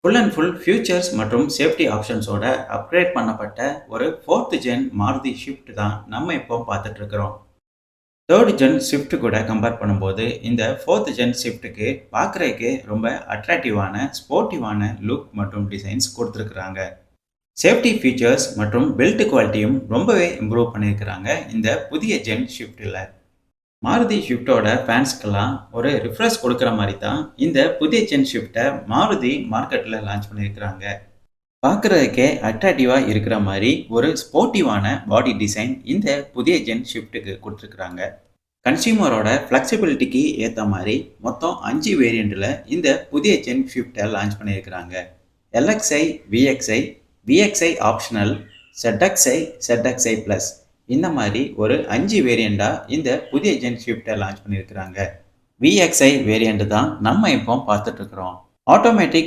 Full and full features மற்றும் safety ஆப்ஷன்ஸோட upgrade பண்ணப்பட்ட ஒரு 4th ஜென் மாருதி ஷிஃப்ட் தான் நம்ம இப்போ பார்த்துட்டு இருக்கிறோம். 3rd ஜென் ஷிஃப்ட் கூட கம்பேர் பண்ணும்போது இந்த 4th ஜென் ஷிஃப்ட்டுக்கு பார்க்குறதுக்கு ரொம்ப அட்ராக்டிவான ஸ்போர்ட்டிவான லுக் மற்றும் டிசைன்ஸ் கொடுத்துருக்குறாங்க. சேஃப்டி ஃபீச்சர்ஸ் மற்றும் பில்ட் குவாலிட்டியும் ரொம்பவே இம்ப்ரூவ் பண்ணியிருக்கிறாங்க இந்த புதிய ஜென் ஷிஃப்ட்டில். மாருதி ஷிஃப்ட்டோட ஃபேன்ஸ்க்கெல்லாம் ஒரு ரிஃப்ரெஷ் கொடுக்குற மாதிரி தான் இந்த புதிய ஜென் ஷிஃப்ட்டை மாருதி மார்க்கெட்டில் லான்ச் பண்ணியிருக்கிறாங்க. பார்க்குறதுக்கே அட்ராக்டிவாக இருக்கிற மாதிரி ஒரு ஸ்போர்ட்டிவான பாடி டிசைன் இந்த புதிய ஜென் ஷிஃப்ட்டுக்கு கொடுத்துருக்குறாங்க. கன்சியூமரோட ஃப்ளெக்சிபிலிட்டிக்கு ஏற்ற மாதிரி மொத்தம் 5 வேரியண்ட்டில் இந்த புதிய ஜென் ஷிஃப்ட்டை லான்ச் பண்ணியிருக்கிறாங்க. LXI, VXi, VXi optional, ZXi, ZXi plus இந்த மாதிரி ஒரு 5 வேரியண்ட்டாக இந்த புதிய ஜென் ஷிஃப்ட்டை லான்ச் பண்ணியிருக்கிறாங்க. விஎக்ஸ்ஐ வேரியண்ட் தான் நம்ம இப்போ பார்த்துட்ருக்குறோம். ஆட்டோமேட்டிக்